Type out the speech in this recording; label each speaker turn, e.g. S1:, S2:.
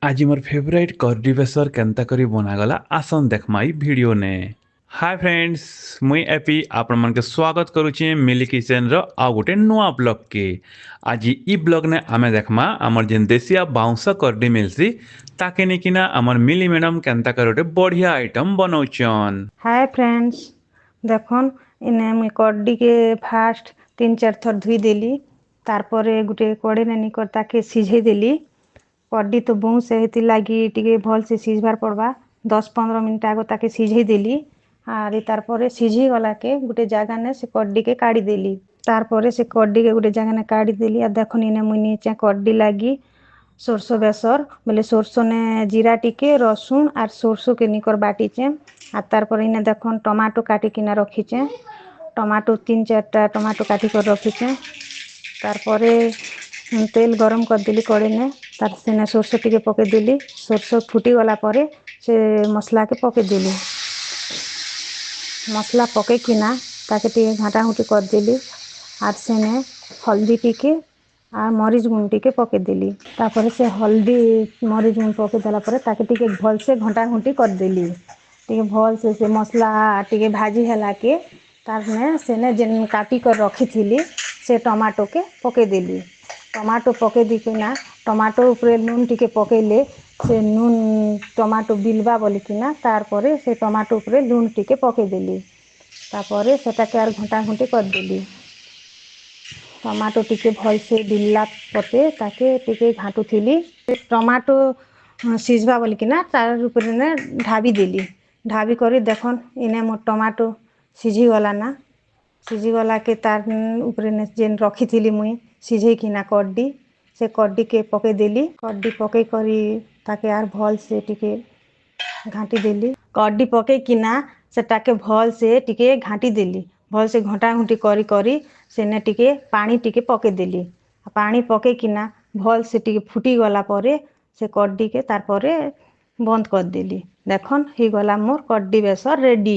S1: आज मोर फेवरेट करडी बेसर केनता करी बनागला आसन देखमा ई वीडियो ने। हाय फ्रेंड्स, मुई एपी आपण मन के स्वागत करूची मिली किचन रो आ गोटे नुआ ब्लॉग के। आज ई ब्लॉग ने आमे देखमा हमर जेन देसिया बाउंस करडी मिलसी ताके निकिना हमर मिली मैडम केनता कर गोटे बढ़िया आइटम बनौचन।
S2: हाय फ्रेंड्स, देखन इने मुई कड्डी के फास्ट 3-4 थर धुई देली। तारपरे गुटे कड़े ने निकर ताके सिझे देली। कड्डी तो बहुत से हेती लागी टिके भल से सिझबार पड़बा। 10-15 मिनट आगो ताके सिझे देली। आर तारपरे सिझी गला के गुटे जगह ने से कड्डी के काढ़ी देली। तारपरे से कड्डी के गुटे जगह ने काढ़ी देली। आ देखन इने मुई नीचे कड्डी लागी सोरसो बेसर बोले सोरसो ने जीरा टिके रसुन आर सोरसो के निकर बाटीचे। आ तारपर इने देखन टमाटो काटी किना रखीचे। टमाटो 3-4टा टमाटो काटी कर रखीचे। तारपरे तेल गरम कर देली कड़े ने। तार सेने सोरसो टिके पके देली। सोरसो फुटी गला परे से मसला के पके देली। मसला पके किना ताके टिके घाटा घुटी कर देली। आर सेने हल्दी टिके आ मरीच गुण टिके पके देली। तापर से हल्दी मरीच गुण पके देला परे ताके टिके भल से घंटा घुटी कर देली। टिके भल से मसला टिके भाजी हला के तार ने सेने जेन काटी कर रखी थी से टमाटो के पके देली। टमाटो पके दी किना टमाटो ऊपर नून टिके पकेले से नून टमाटो बिलबा बोली किना तारपरे से टमाटो ऊपर लून टिके पके देली। तापरे सेटा के आर घंटा घुटी कर देली। टमाटो टिके भल से बिल्ला पते ताके टिके घाटू थी। टमाटो सिझबा बोली किना तार ऊपर ने ढाबी देली। ढाबी करी देखन इने मोर टमाटो सिझी गला ना। सिझी गला के तार ऊपर ने जेन रखी थी मुई सिझे किना कड्डी से कड्डी के पके देली। कड्डी पके करी ताके आर भल से टिके घाटी देली। कड्डी पके किना सेटा के भल से टिके घाटी देली। भल से घंटा घुटी करी करी सेने टिके पानी टिके पके देली। पानी पके किना भल से टिके फुटी गला परे से कड्डी के तारपरे बंद कर देली। देखन ही गला मोर कड्डी बेसर रेडी।